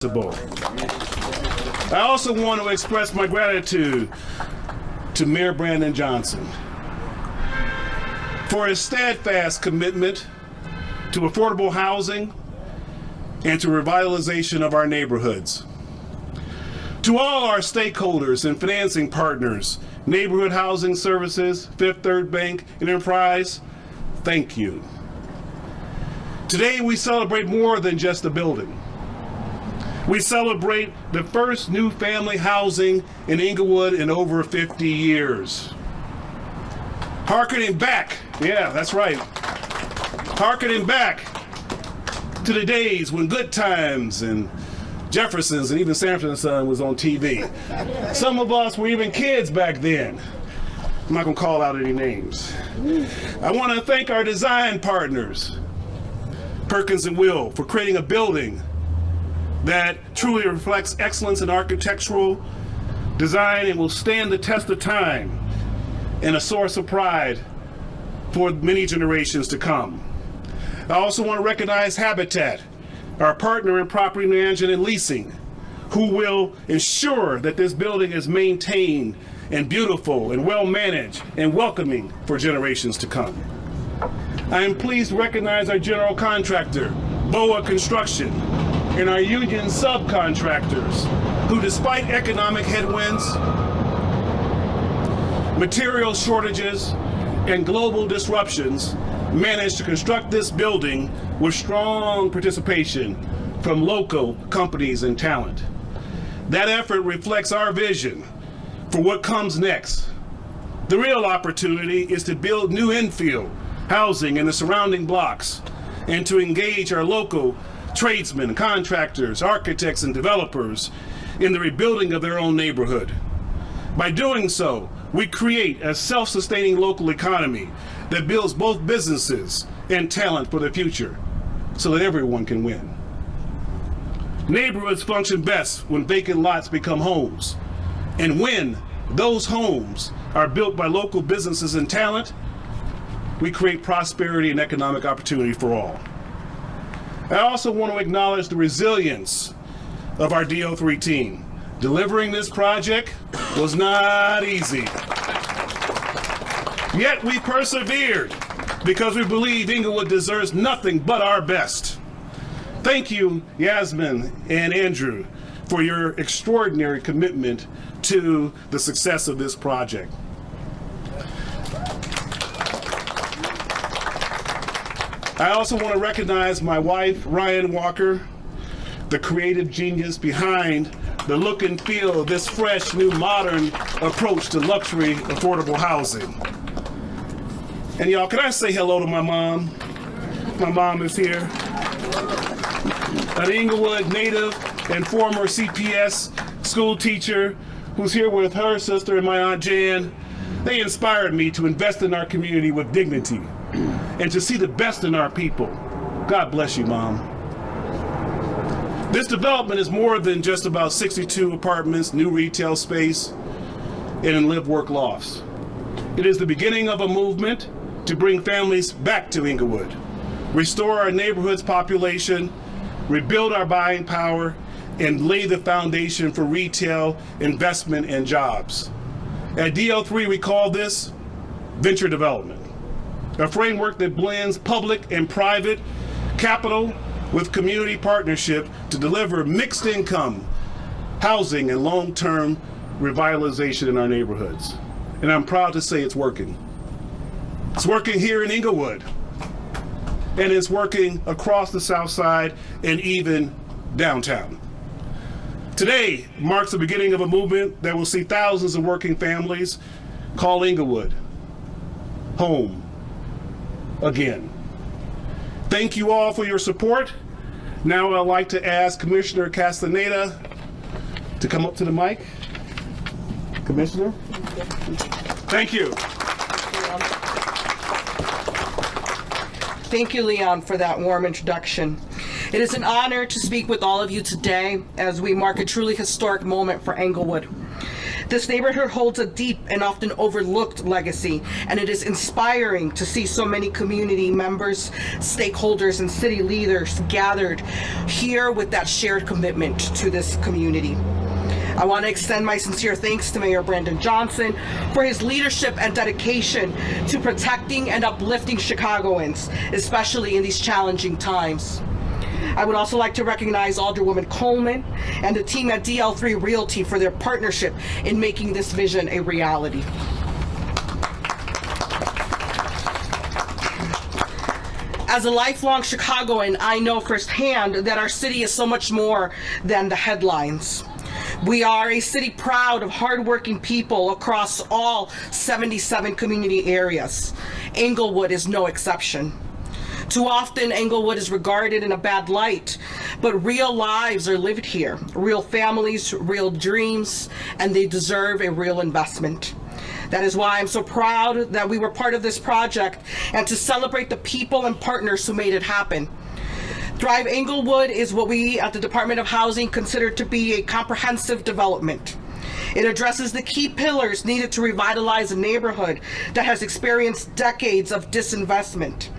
I also want to express my gratitude to Mayor Brandon Johnson for his steadfast commitment to affordable housing and to revitalization of our neighborhoods. To all our stakeholders and financing partners, Neighborhood Housing Services, Fifth Third Bank, Enterprise, thank you. Today we celebrate more than just a building. We celebrate the first new family housing in Englewood in over 50 years. Harkening back, yeah, that's right. Harkening back to the days when Good Times and Jefferson's and even Sanford and Son was on TV. Some of us were even kids back then. I'm not gonna call out any names. I want to thank our design partners, Perkins and Will, for creating a building that truly reflects excellence in architectural design and will stand the test of time and a source of pride for many generations to come. I also want to recognize Habitat, our partner in property management and leasing, who will ensure that this building is maintained and beautiful and well managed and welcoming for generations to come. I am pleased to recognize our general contractor, BOA Construction, and our union subcontractors, who despite economic headwinds, material shortages, and global disruptions, managed to construct this building with strong participation from local companies and talent. That effort reflects our vision for what comes next. The real opportunity is to build new infill housing in the surrounding blocks and to engage our local tradesmen, contractors, architects, and developers in the rebuilding of their own neighborhood. By doing so, we create a self-sustaining local economy that builds both businesses and talent for the future so that everyone can win. Neighborhoods function best when vacant lots become homes. And when those homes are built by local businesses and talent, we create prosperity and economic opportunity for all. I also want to acknowledge the resilience of our DO3 team. Delivering this project was not easy. Yet we persevered because we believe Englewood deserves nothing but our best. Thank you, Yasmin and Andrew, for your extraordinary commitment to the success of this project. I also want to recognize my wife, Ryan Walker, the creative genius behind the look and feel of this fresh, new, modern approach to luxury, affordable housing. And y'all, can I say hello to my mom? My mom is here. An Englewood native and former CPS school teacher who's here with her sister and my Aunt Jan. They inspired me to invest in our community with dignity and to see the best in our people. God bless you, Mom. This development is more than just about 62 apartments, new retail space, and live-work lofts. It is the beginning of a movement to bring families back to Englewood, restore our neighborhood's population, rebuild our buying power, and lay the foundation for retail, investment, and jobs. At DO3, we call this venture development, a framework that blends public and private capital with community partnership to deliver mixed income, housing, and long-term revitalization in our neighborhoods. And I'm proud to say it's working. It's working here in Englewood, and it's working across the South Side and even downtown. Today marks the beginning of a movement that will see thousands of working families call Englewood home again. Thank you all for your support. Now I'd like to ask Commissioner Castaneda to come up to the mic. Commissioner? Thank you. Thank you, Leon, for that warm introduction. It is an honor to speak with all of you today as we mark a truly historic moment for Englewood. This neighborhood holds a deep and often overlooked legacy, and it is inspiring to see so many community members, stakeholders, and city leaders gathered here with that shared commitment to this community. I want to extend my sincere thanks to Mayor Brandon Johnson for his leadership and dedication to protecting and uplifting Chicagoans, especially in these challenging times. I would also like to recognize Alderwoman Coleman and the team at DL3 Realty for their partnership in making this vision a reality. As a lifelong Chicagoan, I know firsthand that our city is so much more than the headlines. We are a city proud of hardworking people across all 77 community areas. Englewood is no exception. Too often, Englewood is regarded in a bad light, but real lives are lived here, real families, real dreams, and they deserve a real investment. That is why I'm so proud that we were part of this project and to celebrate the people and partners who made it happen. Thrive Englewood is what we at the Department of Housing consider to be a comprehensive development. It addresses the key pillars needed to revitalize a neighborhood that has experienced decades of disinvestment.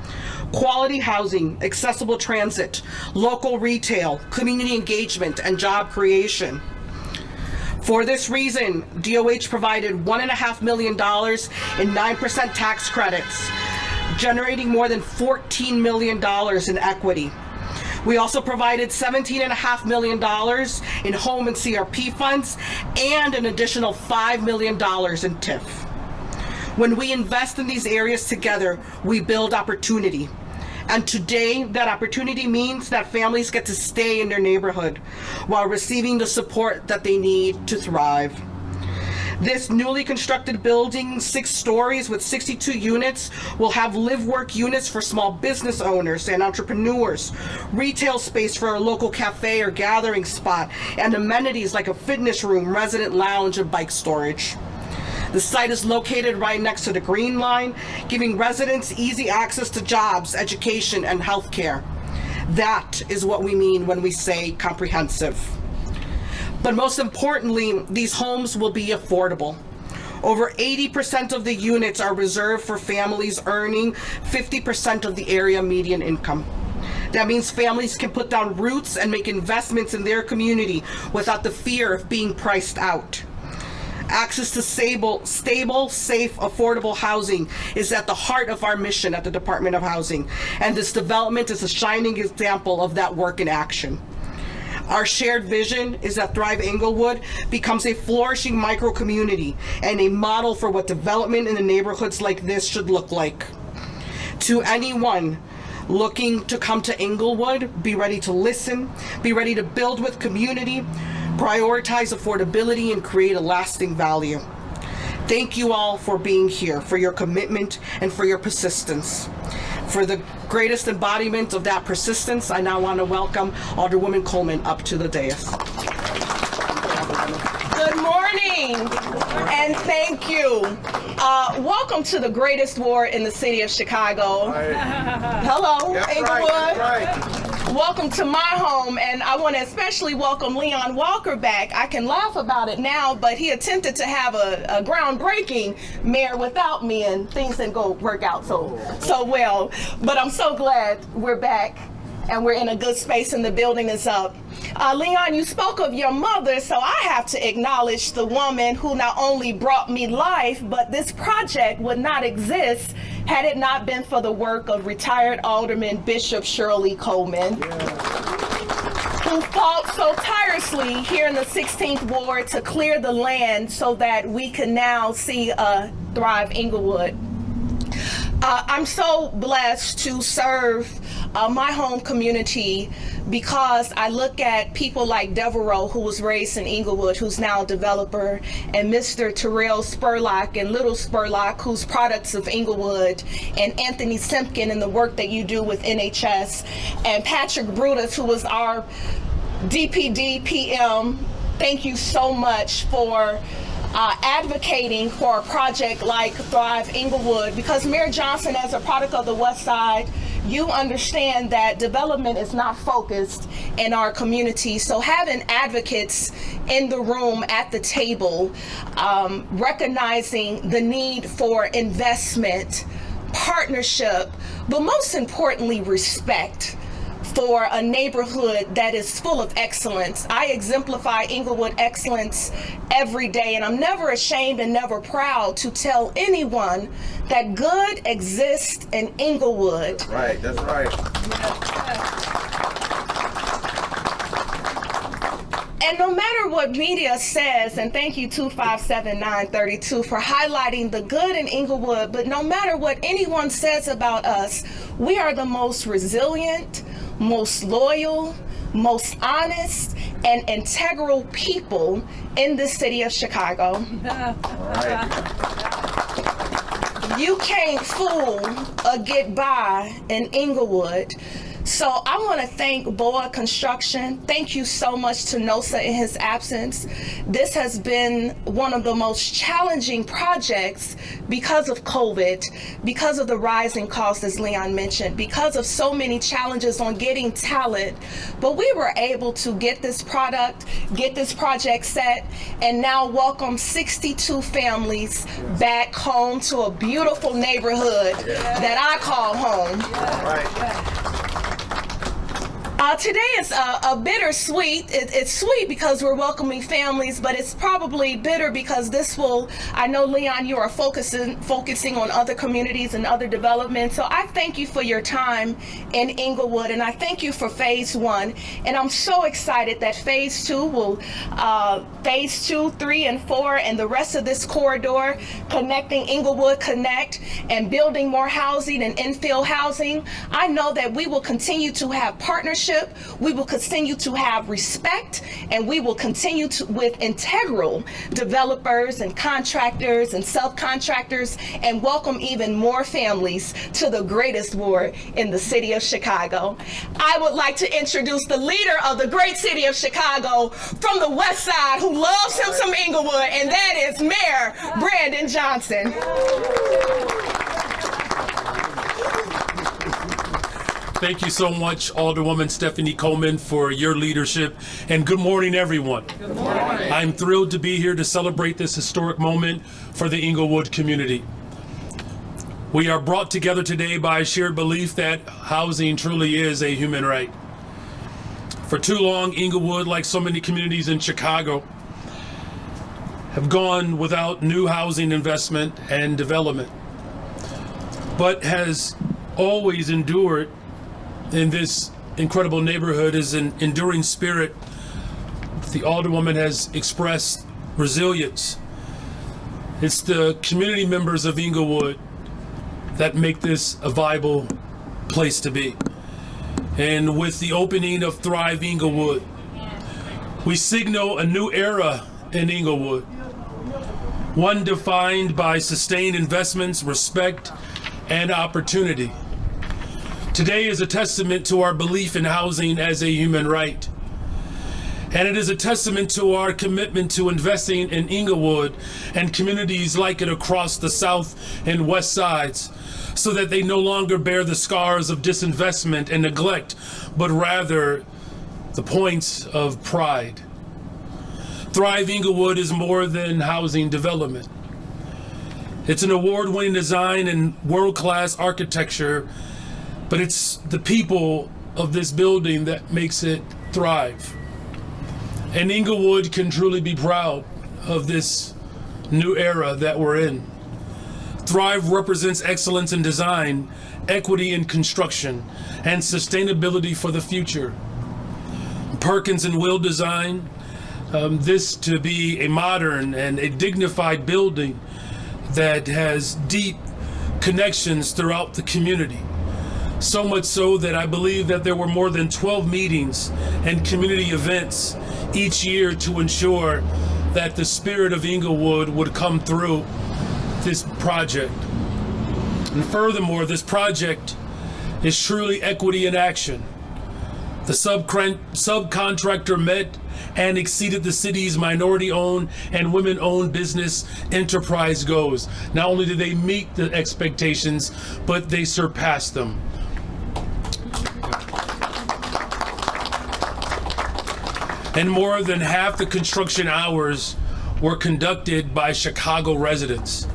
Quality housing, accessible transit, local retail, community engagement, and job creation. For this reason, DOH provided $1.5 million in 9% tax credits, generating more than $14 million in equity. We also provided $17.5 million in home and CRP funds and an additional $5 million in TIF. When we invest in these areas together, we build opportunity. And today, that opportunity means that families get to stay in their neighborhood while receiving the support that they need to thrive. This newly constructed building, 6 stories with 62 units, will have live-work units for small business owners and entrepreneurs, retail space for a local cafe or gathering spot, and amenities like a fitness room, resident lounge, and bike storage. The site is located right next to the Green Line, giving residents easy access to jobs, education, and healthcare. That is what we mean when we say comprehensive. But most importantly, these homes will be affordable. Over 80% of the units are reserved for families earning 50% of the area median income. That means families can put down roots and make investments in their community without the fear of being priced out. Access to stable, safe, affordable housing is at the heart of our mission at the Department of Housing, and this development is a shining example of that work in action. Our shared vision is that Thrive Englewood becomes a flourishing micro-community and a model for what development in the neighborhoods like this should look like. To anyone looking to come to Englewood, be ready to listen, be ready to build with community, prioritize affordability, and create a lasting value. Thank you all for being here, for your commitment, and for your persistence. For the greatest embodiment of that persistence, I now want to welcome Alderwoman Coleman up to the dais. Good morning, and thank you. Welcome to the greatest ward in the city of Chicago. Hello, Englewood. Welcome to my home, and I want to especially welcome Leon Walker back. I can laugh about it now, but he attempted to have a groundbreaking mayor without me, and things didn't work out so well. But I'm so glad we're back, and we're in a good space, and the building is up. Leon, you spoke of your mother, so I have to acknowledge the woman who not only brought me life, but this project would not exist had it not been for the work of retired Alderman Bishop Shirley Coleman, who fought so tirelessly here in the 16th Ward to clear the land so that we can now see Thrive Englewood. I'm so blessed to serve my home community because I look at people like Devereaux, who was raised in Englewood, who's now a developer, and Mr. Terrell Spurlock and Little Spurlock, who's products of Englewood, and Anthony Simpkin and the work that you do with NHS, and Patrick Brutus, who was our DPD PM. Thank you so much for advocating for a project like Thrive Englewood, because Mayor Johnson, as a product of the West Side, you understand that development is not focused in our community. So having advocates in the room at the table, recognizing the need for investment, partnership, but most importantly, respect for a neighborhood that is full of excellence. I exemplify Englewood excellence every day, and I'm never ashamed and never proud to tell anyone that good exists in Englewood. Right, that's right. And no matter what media says, and thank you 257932 for highlighting the good in Englewood, but no matter what anyone says about us, we are the most resilient, most loyal, most honest, and integral people in the city of Chicago. You can't fool or get by in Englewood. So I want to thank BOA Construction. Thank you so much to NOSA in his absence. This has been one of the most challenging projects because of COVID, because of the rising costs, as Leon mentioned, because of so many challenges on getting talent. But we were able to get this project set, and now welcome 62 families back home to a beautiful neighborhood that I call home. Today is a bittersweet. It's sweet because we're welcoming families, but it's probably bitter because this will, I know, Leon, you are focusing on other communities and other developments. So I thank you for your time in Englewood, and I thank you for phase 1. And I'm so excited that phase 2 will, phase 2, 3, and 4, and the rest of this corridor, connecting Englewood Connect and building more housing and infill housing. I know that we will continue to have partnerships. We will continue to have respect, and we will continue with integral developers and contractors and subcontractors, and welcome even more families to the greatest ward in the city of Chicago. I would like to introduce the leader of the great city of Chicago from the West Side, who loves him some Englewood, and that is Mayor Brandon Johnson. Thank you so much, Alderwoman Stephanie Coleman, for your leadership, and good morning, everyone. Good morning. I'm thrilled to be here to celebrate this historic moment for the Englewood community. We are brought together today by a shared belief that housing truly is a human right. For too long, Englewood, like so many communities in Chicago, have gone without new housing investment and development, but has always endured in this incredible neighborhood is an enduring spirit. The Alderwoman has expressed resilience. It's the community members of Englewood that make this a viable place to be. And with the opening of Thrive Englewood, we signal a new era in Englewood, one defined by sustained investments, respect, and opportunity. Today is a testament to our belief in housing as a human right. And it is a testament to our commitment to investing in Englewood and communities like it across the South and West Sides, so that they no longer bear the scars of disinvestment and neglect, but rather the points of pride. Thrive Englewood is more than housing development. It's an award-winning design and world-class architecture, but it's the people of this building that makes it thrive. And Englewood can truly be proud of this new era that we're in. Thrive represents excellence in design, equity in construction, and sustainability for the future. Perkins and Will design this to be a modern and a dignified building that has deep connections throughout the community. So much so that I believe that there were more than 12 meetings and community events each year to ensure that the spirit of Englewood would come through this project. And furthermore, this project is truly equity in action. The subcontractor met and exceeded the city's minority-owned and women-owned business enterprise goals. Not only did they meet the expectations, but they surpassed them. and more than half the construction hours were conducted by Chicago residents.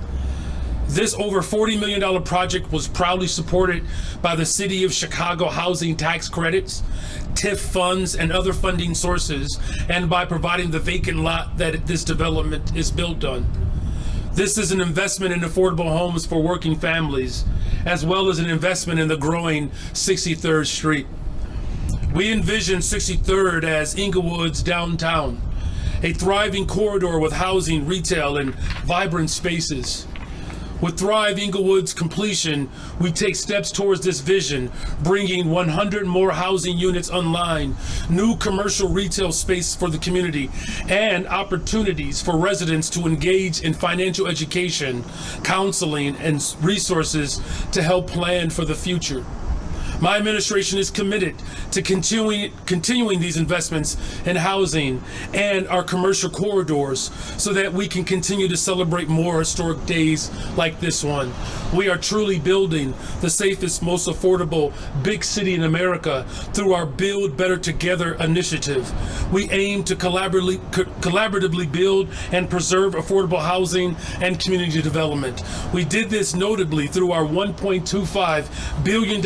This over $40 million project was proudly supported by the City of Chicago housing tax credits, TIF funds, and other funding sources, and by providing the vacant lot that this development is built on. This is an investment in affordable homes for working families, as well as an investment in the growing 63rd Street. We envision 63rd as Englewood's downtown, a thriving corridor with housing, retail, and vibrant spaces. With Thrive Englewood's completion, we take steps towards this vision, bringing 100 more housing units online, new commercial retail space for the community, and opportunities for residents to engage in financial education, counseling, and resources to help plan for the future. My administration is committed to continuing these investments in housing and our commercial corridors so that we can continue to celebrate more historic days like this one. We are truly building the safest, most affordable big city in America through our Build Better Together initiative. We aim to collaboratively build and preserve affordable housing and community development. We did this notably through our $1.25 billion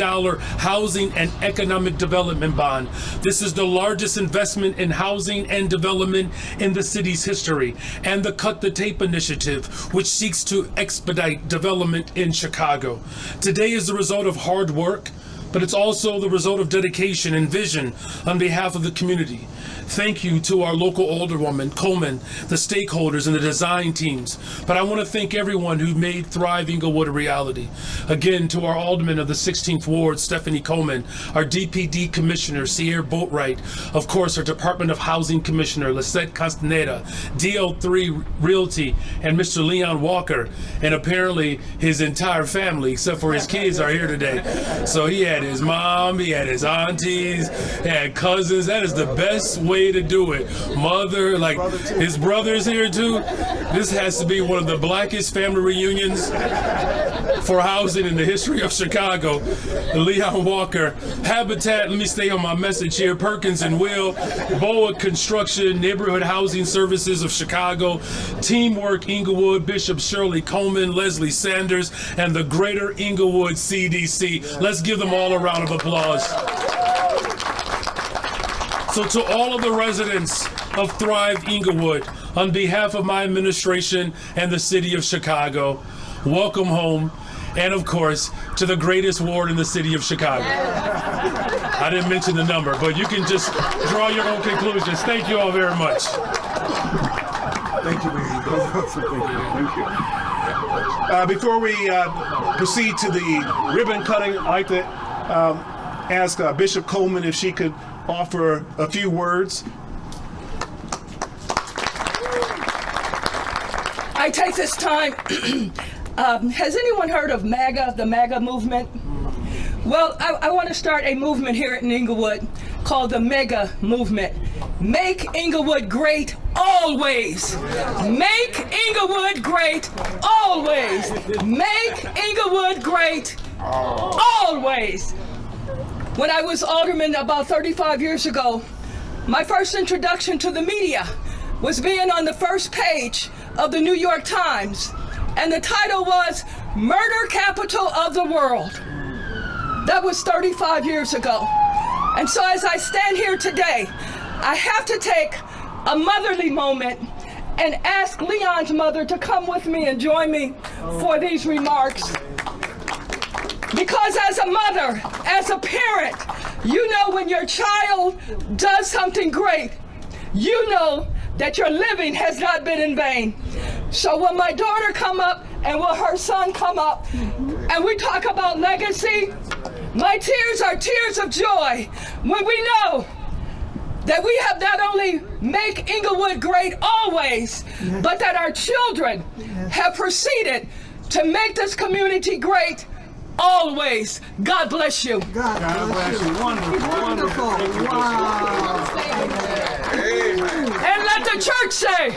Housing and Economic Development Bond. This is the largest investment in housing and development in the city's history, and the Cut the Tape initiative, which seeks to expedite development in Chicago. Today is the result of hard work, but it's also the result of dedication and vision on behalf of the community. Thank you to our local alderwoman, Coleman, the stakeholders, and the design teams. But I want to thank everyone who made Thrive Englewood a reality. Again, to our alderman of the 16th Ward, Stephanie Coleman, our DPD Commissioner, Sierra Boatwright, of course, our Department of Housing Commissioner, Lisette Castaneda, DL3 Realty, and Mr. Leon Walker, and apparently his entire family, except for his kids, are here today. So he had his mom, he had his aunties, he had cousins. That is the best way to do it. Mother, like his brother's here too. This has to be one of the blackest family reunions for housing in the history of Chicago. Leon Walker, Habitat, let me stay on my message here, Perkins and Will, Boa Construction, Neighborhood Housing Services of Chicago, Teamwork Englewood, Bishop Shirley Coleman, Leslie Sanders, and the Greater Englewood CDC. Let's give them all a round of applause. So to all of the residents of Thrive Englewood, on behalf of my administration and the city of Chicago, welcome home. And of course, to the greatest ward in the city of Chicago. I didn't mention the number, but you can just draw your own conclusions. Thank you all very much. Thank you, Thank you. Before we proceed to the ribbon cutting, I'd like to ask Bishop Coleman if she could offer a few words. I take this time. Has anyone heard of MAGA, the MAGA movement? Well, I want to start a movement here in Englewood called the MEGA movement. Make Englewood great always. Make Englewood great always. Make Englewood great always. When I was alderman about 35 years ago, my first introduction to the media was being on the first page of the New York Times, and the title was Murder Capital of the World. That was 35 years ago. And so as I stand here today, I have to take a motherly moment and ask Leon's mother to come with me and join me for these remarks. Because as a mother, as a parent, you know when your child does something great, you know that your living has not been in vain. So when my daughter come up and when her son come up and we talk about legacy, my tears are tears of joy when we know that we have not only make Englewood great always, but that our children have proceeded to make this community great always. God bless you. God bless you. Wonderful. Wow. And let the church say,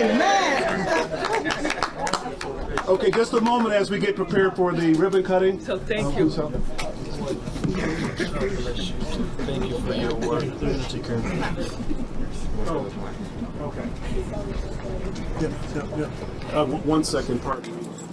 Amen. Okay, just a moment as we get prepared for the ribbon cutting. so thank you. Thank you for your work. Okay. Yep. 1 second, pardon me.